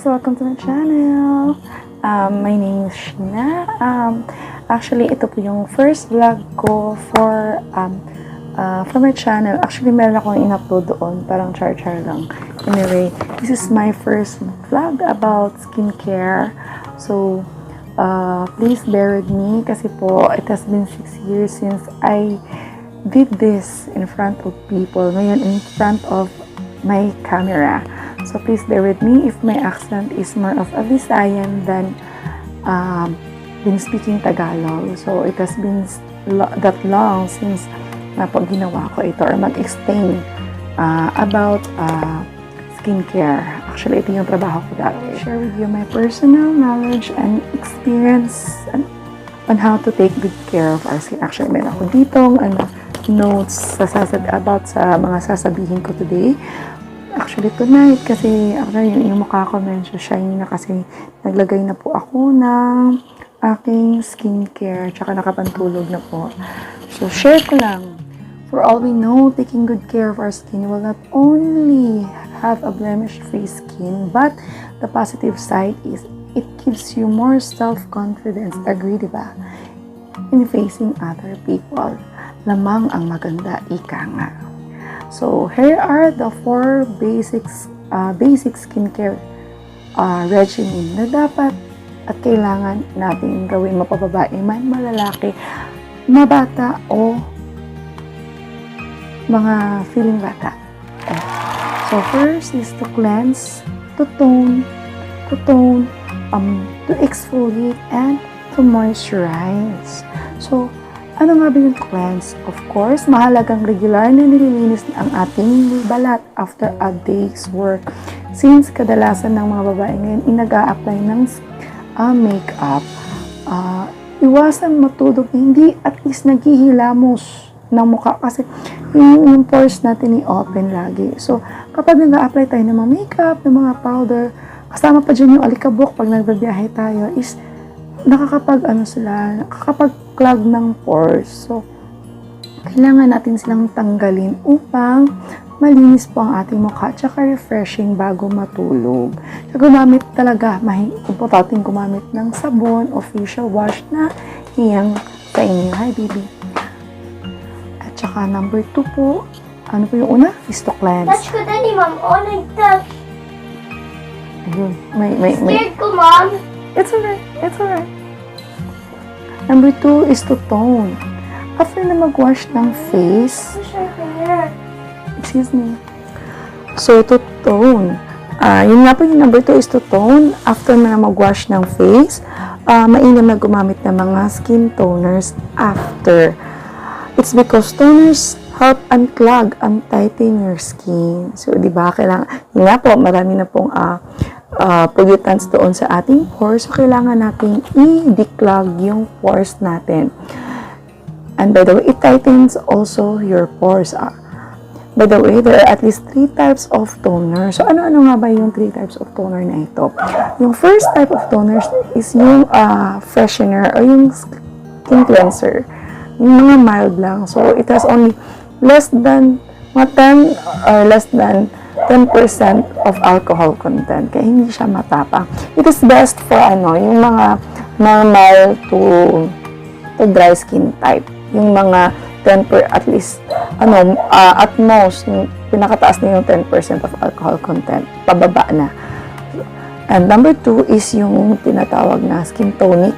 guys! Welcome to my channel! My name is Sheena. Actually, ito po yung first vlog ko for my channel. Actually, meron akong in-upload doon. Parang char-char lang. Anyway, this is my first vlog about skincare. So, please bear with me kasi po, it has been 6 years since I did this in front of people. Ngayon, in front of my camera. So please bear with me if my accent is more of a Visayan than speaking Tagalog. So it has been that long since na po ginawa ko ito or mag-explain about skincare. Actually, ito yung trabaho ko dati. Share with you my personal knowledge and experience on how to take good care of our skin. Actually, meron ako ditong notes about sa mga sasabihin ko today. Actually, tonight, kasi yung mukha ko medyo shiny na kasi naglagay na po ako ng aking skincare, tsaka nakapantulog na po. So, share ko lang. For all we know, taking good care of our skin will not only have a blemish-free skin, but the positive side is it gives you more self-confidence. Agree, diba? In facing other people. Lamang ang maganda, ika nga. So, here are the 4 basic skincare regimen na dapat at kailangan natin gawin, mapababae man, malalaki, mabata o mga feeling bata. Okay. So, first is to cleanse, to tone, to exfoliate, and to moisturize. So, ano nga ba yung cleanse? Of course, mahalagang regular na nililinis ang ating balat after a day's work. Since kadalasan ng mga babae ngayon nag-a-apply ng makeup, iwasan matulog hindi at least naghihilamos ng mukha kasi yung pores natin i-open lagi. So, kapag nag-a-apply tayo ng mga makeup, ng mga powder, kasama pa dyan yung alikabok pag nagbabiyahe tayo is nakakapag-clog ng pores. So, kailangan natin silang tanggalin upang malinis po ang ating mukha tsaka refreshing bago matulog. So, gumamit talaga, importante gumamit ng sabon o facial wash na hiyang sa inyo. Hi, baby. At saka number 2 po, ano po yung una? Is to cleanse. Touch ko na ni Mom. Oh, nag-touch. Ayun. Scared ko, Mom. It's alright. It's alright. Number 2 is to tone. After na mag-wash ng face, Push her hair. excuse me. So, to tone. Yun nga po yung number 2 is to tone. After na mag-wash ng face, mainam na gumamit ng mga skin toners after. It's because toners help unclog and tighten your skin. So, di ba, yun nga po, marami na pong pollutants doon sa ating pores. So, kailangan natin i-declog yung pores natin. And by the way, it tightens also your pores. By the way, there are at least 3 types of toner. So, ano-ano nga ba yung 3 types of toner na ito? Yung first type of toner is yung freshener or yung skin cleanser. Yung mga mild lang. So, it has only less than 10 or less than 10% of alcohol content. Kaya hindi siya matapang. It is best for yung mga normal to dry skin type. Yung mga 10% at least, at most, yung pinakataas na yung 10% of alcohol content. Pababa na. And number 2 is yung tinatawag na skin tonic.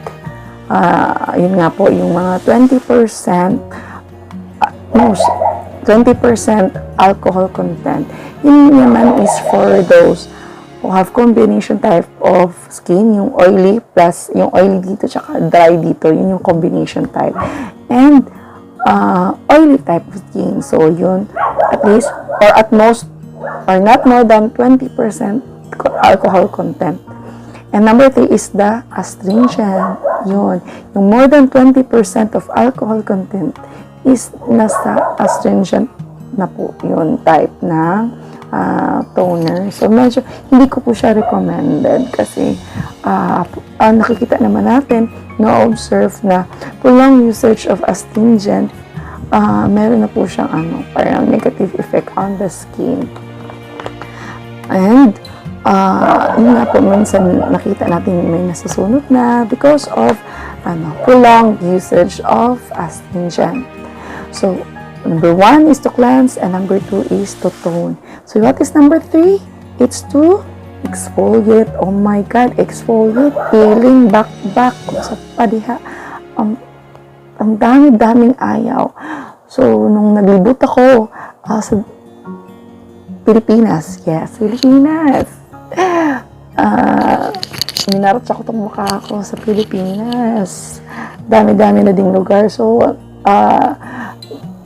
Yun nga po, yung mga 20% alcohol content. Yun naman is for those who have combination type of skin, yung oily plus yung oily dito tsaka dry dito, yun yung combination type. And oily type of skin. So yun, at least or at most or not more than 20% alcohol content. And number 3 is the astringent. Yun, yung more than 20% of alcohol content is nasa astringent na po yun type ng toner. So, medyo hindi ko po siya recommended kasi nakikita naman natin, na-observe na prolonged usage of astringent, meron na po siyang parang negative effect on the skin. And Yun nga po, minsan nakita natin may nasusunod na because of prolonged usage of astringent. So, number 1 is to cleanse and number 2 is to tone. So, what is number 3? It's to exfoliate. Oh my God, exfoliate, peeling, back, sa padiha. Ang dami-daming ayaw. So, nung naglibot ako sa Pilipinas, yes, Pilipinas. Minarot ako itong mukha ko sa Pilipinas. Dami-dami na ding lugar. So,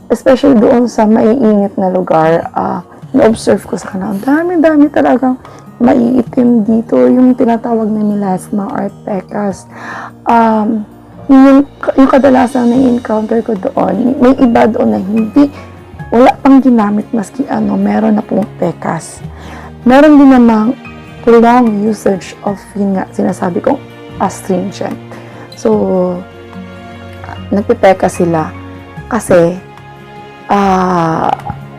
especially doon sa maiinit na lugar, na-observe ko sa kanila, dami-dami talagang maiitim dito, yung tinatawag na melasma or pecas. Yung kadalasan na encounter ko doon, may iba doon na wala pang ginamit maski meron na pong pecas. Meron din namang prolonged usage of yun nga, sinasabi kong astringent. So, nagpipeka sila kasi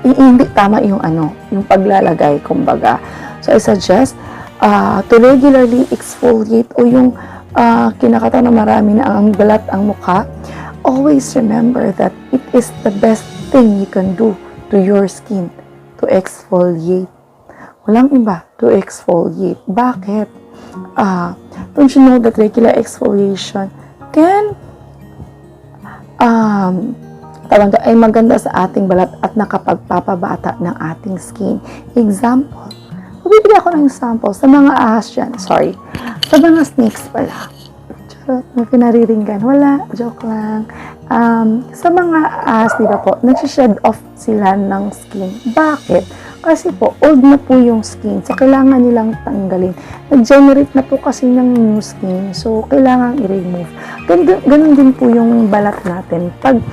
hindi tama yung yung paglalagay, kumbaga. So, I suggest to regularly exfoliate o yung kinakata na marami na ang balat ang mukha. Always remember that it is the best thing you can do to your skin, to exfoliate. Walang iba, to exfoliate. Bakit? Don't you know that regular exfoliation can ay maganda sa ating balat at nakapagpapabata ng ating skin. Example, bibigyan ako ng example sa mga ahas dyan. Sorry. Sa mga snakes pala. Charot, may pinariringgan. Wala, joke lang. Sa mga ahas, di ba po, nagsished off sila ng skin. Bakit? Kasi po, old na po yung skin. So, kailangan nilang tanggalin. Nag-generate na po kasi ng new skin. So, kailangan i-remove. Ganun din po yung balat natin. Pag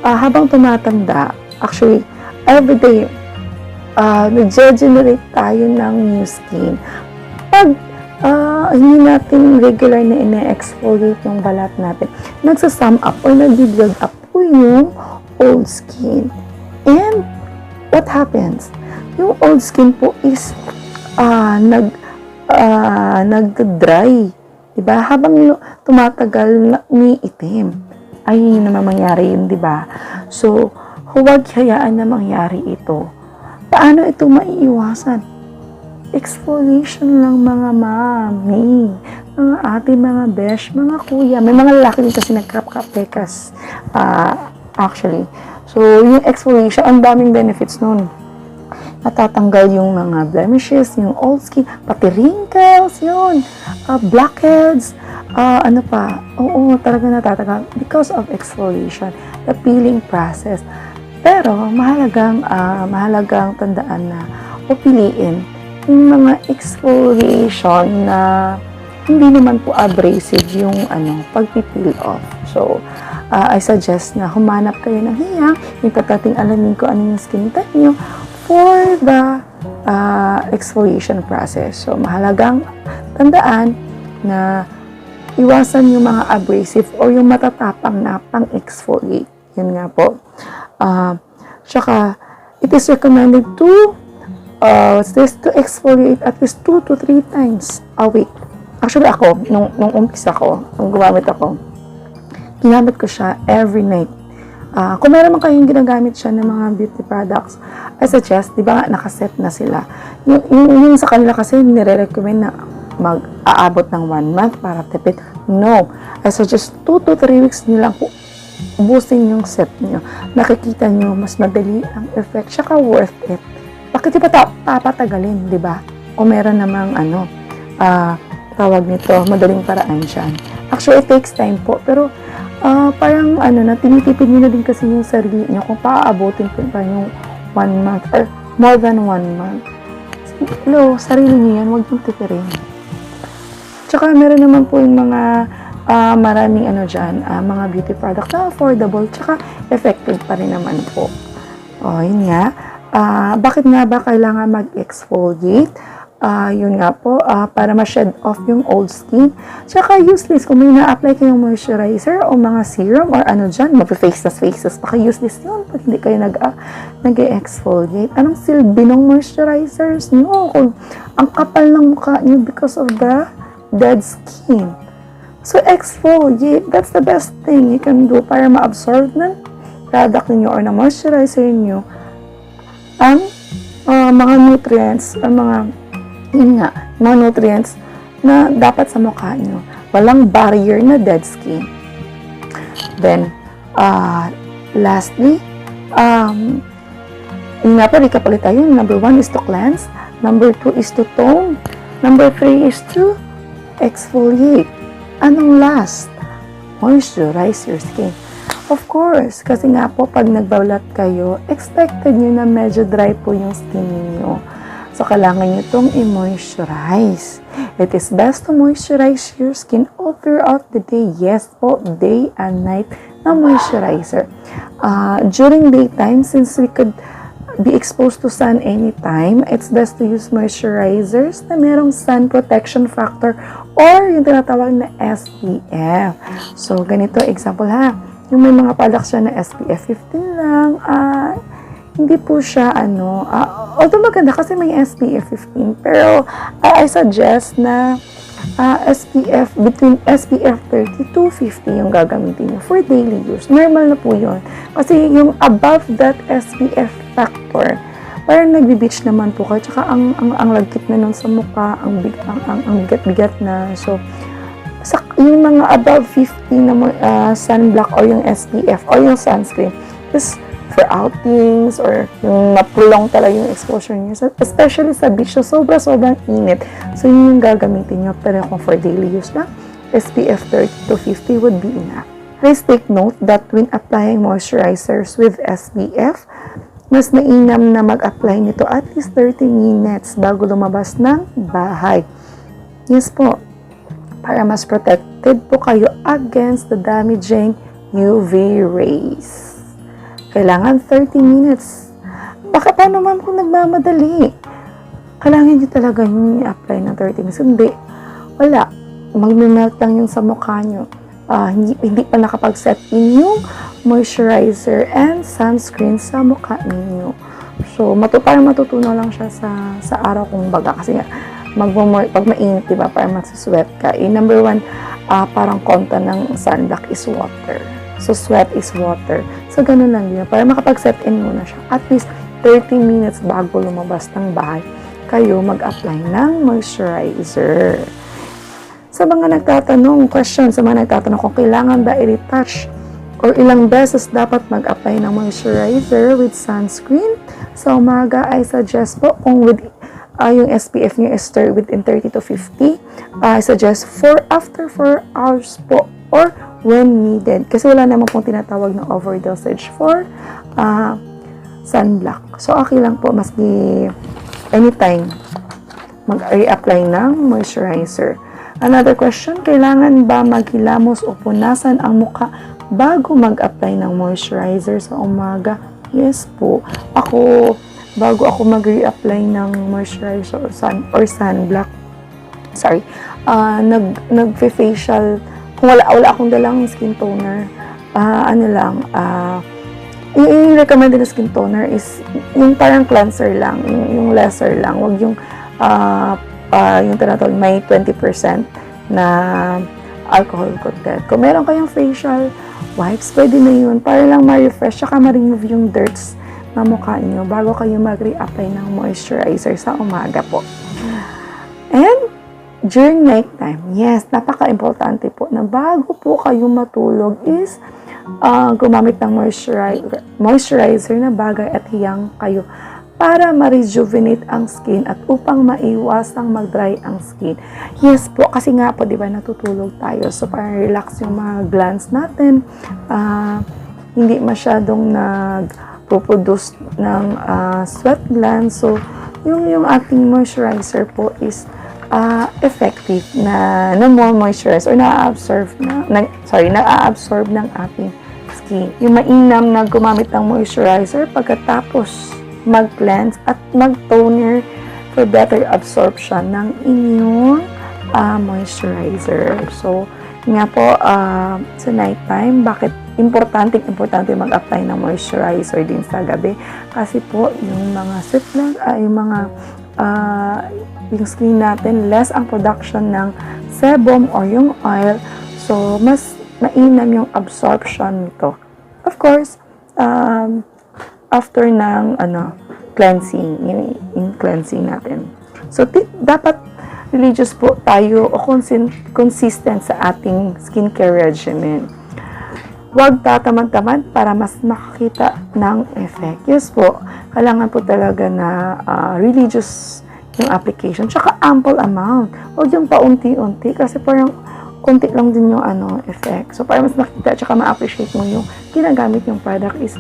habang tumatanda, actually, everyday, nag-generate tayo ng new skin. Pag hindi natin regular na ine-exfoliate yung balat natin, nagsasum up or nag-build up po yung old skin. And, what happens? Yung old skin po is nag-dry. Diba? Habang tumatagal, umiitim. Ay, yun naman mangyari yun, diba? So, huwag hayaan na mangyari ito. Paano ito maiiwasan? Exfoliation lang, mga mami, mga ate, mga besh, mga kuya. May mga lalaki din kasi nagkapkapekas. Actually. So, yung exfoliation, ang daming benefits nun. Natatanggal yung mga blemishes, yung old skin, pati wrinkles, yun, blackheads, oo, talaga natatanggal because of exfoliation, the peeling process. Pero, mahalagang tandaan na o piliin yung mga exfoliation na hindi naman po abrasive yung pagpipeel off. So, I suggest na humanap kayo ng hiyang, yung tatating alamin ko ano yung skin type nyo, for the exfoliation process. So, mahalagang tandaan na iwasan yung mga abrasive or yung matatapang na pang-exfoliate. Yun nga po. Tsaka, it is recommended to exfoliate at least 2 to 3 times a week. Actually, ako, nung umpisa ko, nung gumamit ako, ginamit ko siya every night. Kung meron man kayong ginagamit siya ng mga beauty products, I suggest, di ba nakaset na sila. Yung sa kanila kasi, nire-recommend na mag-aabot ng 1 month para tipid. No. I suggest 2 to 3 weeks nyo lang po ubusin yung set nyo. Nakikita nyo, mas madali ang effect. Tsaka worth it. Bakit di ba papatagalin, di ba? O meron namang tawag nito, madaling paraan dyan. Actually, it takes time po. Pero, parang tinitipid nyo na din kasi yung sarili nyo kung paaabotin pa yung 1 month or more than 1 month. Hello, sarili nyo yan, huwag yung tipirin. Tsaka meron naman po yung mga maraming dyan, mga beauty product na affordable, tsaka effective pa rin naman po. O, yun nga. Bakit nga ba kailangan mag-exfoliate? Yun nga po, para ma-shed off yung old skin. Tsaka useless kung may na-apply kayong moisturizer o mga serum or ano dyan, faces, baka useless yun pag hindi kayo nag-exfoliate. Anong silbi ng moisturizers nyo? Kung ang kapal ng mukha nyo because of the dead skin. So, exfoliate. That's the best thing you can do para ma-absorb ng product niyo or na moisturizer niyo ang mga nutrients or mga nutrients na dapat sa mukha nyo. Walang barrier na dead skin. Then, lastly, yun nga pa, recap ulit tayo. Number 1 is to cleanse. Number 2 is to tone. Number 3 is to exfoliate. Anong last? Moisturize your skin. Of course, kasi nga po, pag nagbalat kayo, expected nyo na medyo dry po yung skin niyo. So, kailangan nyo itong i-moisturize. It is best to moisturize your skin all throughout the day. Yes po, day and night na moisturizer. During daytime, since we could be exposed to sun anytime, it's best to use moisturizers na merong sun protection factor or yung tinatawag na SPF. So, ganito, example ha. Yung may mga products siya na SPF 15 lang, hindi po siya, although maganda kasi may SPF 15, pero I suggest na between SPF 30 to 50 yung gagamitin nyo for daily use. Normal na po yun. Kasi yung above that SPF factor, parang nagbi-beach naman po kayo. Tsaka ang lagkit na nun sa mukha, ang bigat-bigat na. So, yung mga above 50 na sunblock or yung SPF or yung sunscreen is for outings or yung napulong talaga yung exposure niyo. Especially sa beach, so sobrang init. So, yun yung gagamitin nyo. Pero kung for daily use lang, SPF 30 to 50 would be enough. Please take note that when applying moisturizers with SPF, mas mainam na mag-apply nito at least 30 minutes bago lumabas ng bahay. Yes po, para mas protected po kayo against the damaging UV rays. Kailangan 30 minutes. Baka paano ma'am kung nagmamadali? Kailangan nyo talaga yung i-apply ng 30 minutes. Hindi. Wala. Mag-melt lang yung sa mukha nyo. Hindi pa nakapag-set in yung moisturizer and sunscreen sa mukha ninyo. So, parang matutunaw lang siya sa araw kung baga. Kasi nga, pag mainit, diba, parang magsusweat ka. Number 1, parang konta ng sunblock is water. So, sweat is water. So, ganun lang yun. Para makapag-set in muna siya. At least 30 minutes bago lumabas ng bahay, kayo mag-apply ng moisturizer. Sa mga nagtatanong kung kailangan ba i-retouch or ilang beses dapat mag-apply ng moisturizer with sunscreen, sa umaga, I suggest po kung with yung SPF nyo is within 30 to 50, I suggest after 4 hours po or when needed. Kasi wala naman pong tinatawag na overdosage for sunblock. So, okay lang po, maski anytime mag-reapply ng moisturizer. Another question, kailangan ba maghilamos o punasan ang mukha bago mag-apply ng moisturizer sa umaga? Yes po. Bago ako mag-reapply ng moisturizer or sunblock, nag-facial. Kung wala akong dalang skin toner, yung recommended na skin toner is yung parang cleanser lang, yung lesser lang. Wag yung tinatawag may 20% na alcohol content. Kung meron kayong facial wipes, pwede na yun para lang ma-refresh saka ma-remove yung dirts na mukha nyo bago kayo mag-reapply ng moisturizer sa umaga po. And during nighttime, yes, napaka-importante po na bago po kayo matulog is gumamit ng moisturizer na bagay at hiyang kayo para ma-rejuvenate ang skin at upang maiwasang mag-dry ang skin. Yes po, kasi nga po, di ba, natutulog tayo. So, para relax yung mga glands natin. Hindi masyadong nag-produce ng sweat glands. So, yung ating moisturizer po is effective na more moisturize or na-absorb ng ating skin. Yung mainam na gumamit ng moisturizer pagkatapos mag-cleanse at mag-toner for better absorption ng inyong moisturizer. So, nga po, sa nighttime, bakit importante mag-apply ng moisturizer din sa gabi? Kasi po, yung mga yung skin natin, less ang production ng sebum or yung oil. So, mas mainam yung absorption nito. Of course, after ng cleansing, yung cleansing natin. So, dapat religious po tayo o consistent sa ating skincare regimen. Huwag tatamad-tamad para mas makakita ng effect. Yes po, kailangan po talaga na religious yung application. Tsaka ample amount. Huwag yung paunti-unti kasi parang konti lang din yung effect. So, para mas makita tsaka ma-appreciate mo yung ginagamit yung product is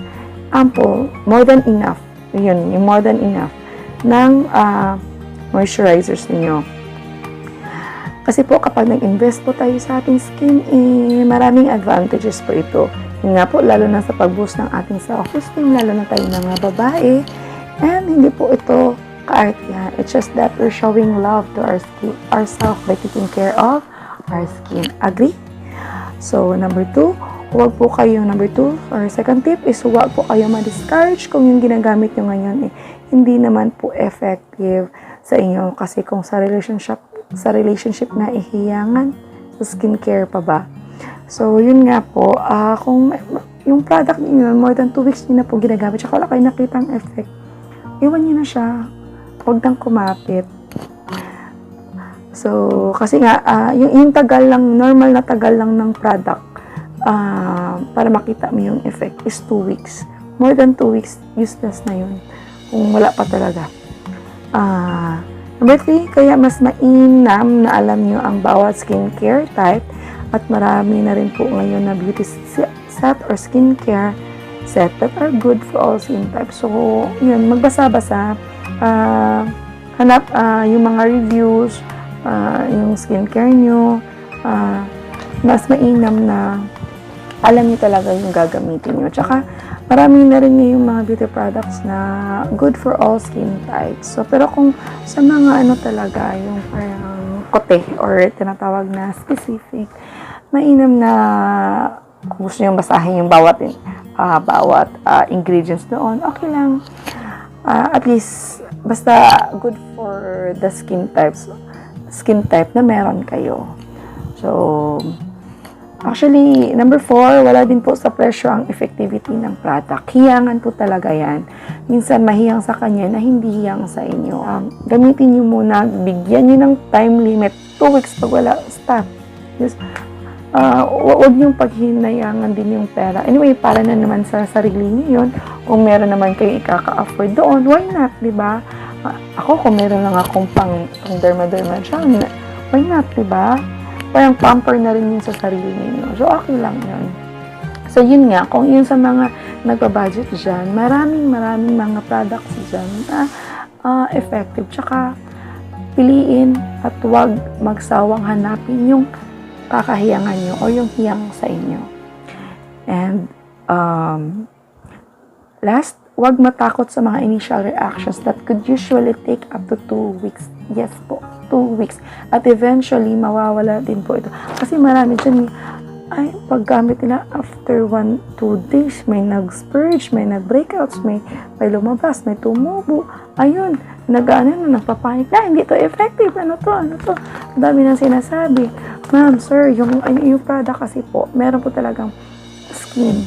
ample, more than enough. Yun, yung more than enough ng moisturizers niyo. Kasi po, kapag nag-invest po tayo sa ating skin, maraming advantages po ito. Yun nga po, lalo na sa pag-boost ng ating self-esteem, lalo na tayo mga babae. And hindi po ito ka-artihan. It's just that we're showing love to ourselves by taking care of our skin. Agree? So, number 2 or second tip is huwag po kayo ma-discourage kung yung ginagamit nyo ngayon hindi naman po effective sa inyo. Kasi kung sa relationship na ihiyangan, sa skincare pa ba? So, yun nga po, kung yung product niyo more than 2 weeks niyo na po ginagamit, tsaka wala kayo nakitang effect, iwan niyo na siya. Huwag nang kumapit. So, kasi nga, yung tagal lang, normal na tagal lang ng product, para makita mo yung effect is 2 weeks. More than 2 weeks, useless na yun. Kung wala pa talaga. Number 3, kaya mas mainam na alam nyo ang bawat skincare type at marami na rin po ngayon na beauty set or skincare set that are good for all skin types. So, yun, magbasa-basa, hanap yung mga reviews, yung skincare nyo, mas mainam na alam nyo talaga yung gagamitin nyo. Tsaka, marami na rin yung mga beauty products na good for all skin types. So, pero kung sa mga talaga, yung parang kote or tinatawag na specific, mainam na kung gusto nyo basahin yung bawat ingredients doon, okay lang. At least, basta good for the skin type na meron kayo. So, actually, number 4, wala din po sa presyo ang effectivity ng product. Hiyangan po talaga yan. Minsan, mahiyang sa kanya na hindi hiyang sa inyo. Gamitin nyo muna, bigyan nyo ng time limit, 2 weeks pag wala, stop. Just, huwag nyo paghinayangan din yung pera. Anyway, para na naman sa sarili nyo yun. Kung meron naman kayo ikaka-afford doon, why not, diba? Ako, kung meron lang akong pang derma-derma dyan, why not, diba? Parang pamper na rin yun sa sarili ninyo. So, okay lang yun. So, yun nga, kung yun sa mga nagpa-budget dyan, maraming mga products dyan na effective. Tsaka, piliin at huwag magsawang hanapin yung kakahiyangan nyo o yung hiyang sa inyo. And, last, huwag matakot sa mga initial reactions that could usually take up to 2 weeks. Yes po, 2 weeks. At eventually, mawawala din po ito. Kasi marami dyan, ay, paggamit nila after 1-2 days, may nag-spurge, may nag-breakouts, may lumabas, may tumubo. Ayun, nagpapanik na, hindi to effective. Ano to? Ang dami nang sinasabi. Ma'am, sir, yung product kasi po, meron po talagang skin.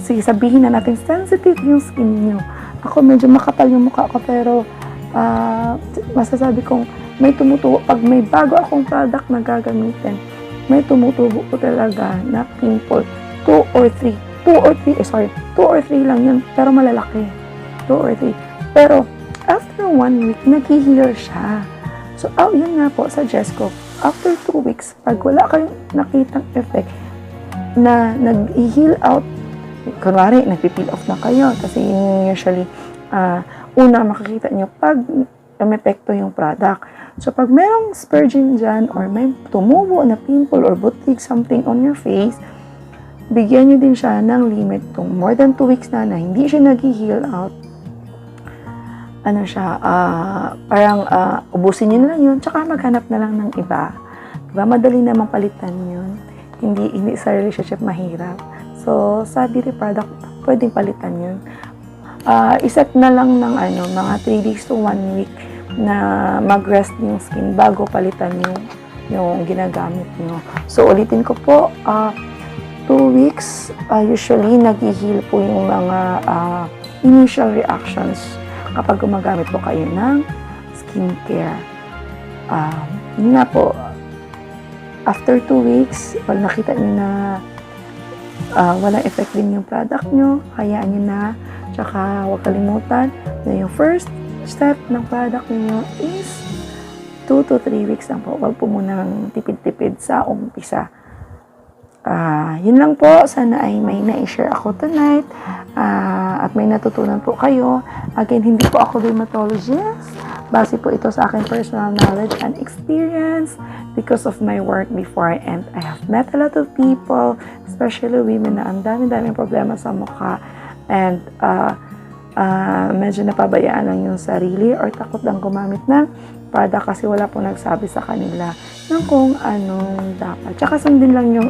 Sige, sabihin na natin, sensitive yung skin nyo. Ako, medyo makapal yung mukha ko, pero masasabi kong may tumutubo. Pag may bago akong product na gagamitin, may tumutubo po talaga na pimple. 2 or 3 lang yun, pero malalaki. 2 or 3. Pero, after 1 week, nag-heal siya. So, yun nga po, suggest ko, after 2 weeks, pag wala kayong nakitang effect na nag-heal out, kunwari, nagpipeel off na kayo, kasi yun usually, una makikita nyo pag umepekto yung product. So, pag merong spurging dyan, or may tumubo na pimple or butig, something on your face, bigyan nyo din siya ng limit kung more than 2 weeks na hindi siya nag-heal out. ano siya, parang ubusin nyo na lang yun, tsaka maghanap na lang ng iba. Diba? Madali namang palitan yun. Hindi sa relationship mahirap. So, sa beauty product, pwedeng palitan yun. Iset na lang ng mga 3 days to 1 week na mag-rest yung skin bago palitan yung ginagamit nyo. So, ulitin ko po, 2 weeks, usually nag-heal po yung mga initial reactions kapag gumagamit po kayo ng skincare. Yun nga po, after 2 weeks, pag nakita nyo na walang effect din yung product nyo, hayaan nyo na. Tsaka huwag kalimutan na yung first step ng product nyo is 2 to 3 weeks lang po. Huwag po munang tipid-tipid sa umpisa. Yun lang po. Sana ay may na-share ako tonight. At may natutunan po kayo. Again, hindi po ako dermatologist. Base po ito sa aking personal knowledge and experience because of my work before. And I have met a lot of people, especially women na ang dami-daming problema sa mukha. And medyo napabayaan lang yung sarili or takot lang gumamit ng product kasi wala po nagsabi sa kanila ng kung anong dapat. Tsaka sundin lang yung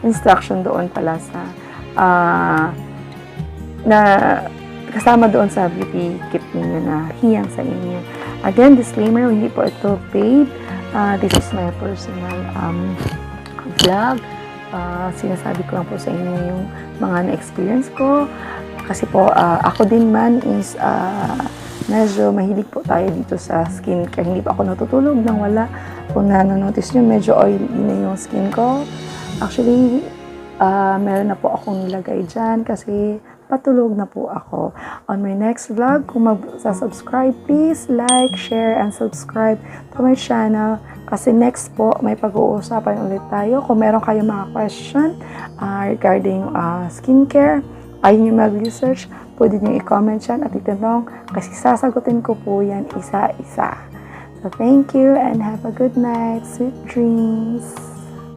instruction doon pala sa na kasama doon sa beauty kit ninyo na hiyang sa inyo. Again, disclaimer, hindi po ito paid. This is my personal vlog. Sinasabi ko lang po sa inyo yung mga na-experience ko. Kasi po, ako din man is medyo mahilig po tayo dito sa skincare. Hindi pa ako natutulog nang wala. Kung nanonotice nyo, medyo oily na yung skin ko. Actually, meron na po akong nilagay dyan kasi patulog na po ako. On my next vlog, kung mag-subscribe, please like, share, and subscribe to my channel. Kasi next po, may pag-uusapan ulit tayo. Kung meron kayong mga question regarding skincare, ayun yung mag-research, pwede nyo i-comment yan at itanong kasi sasagutin ko po yan isa-isa. So, thank you and have a good night. Sweet dreams!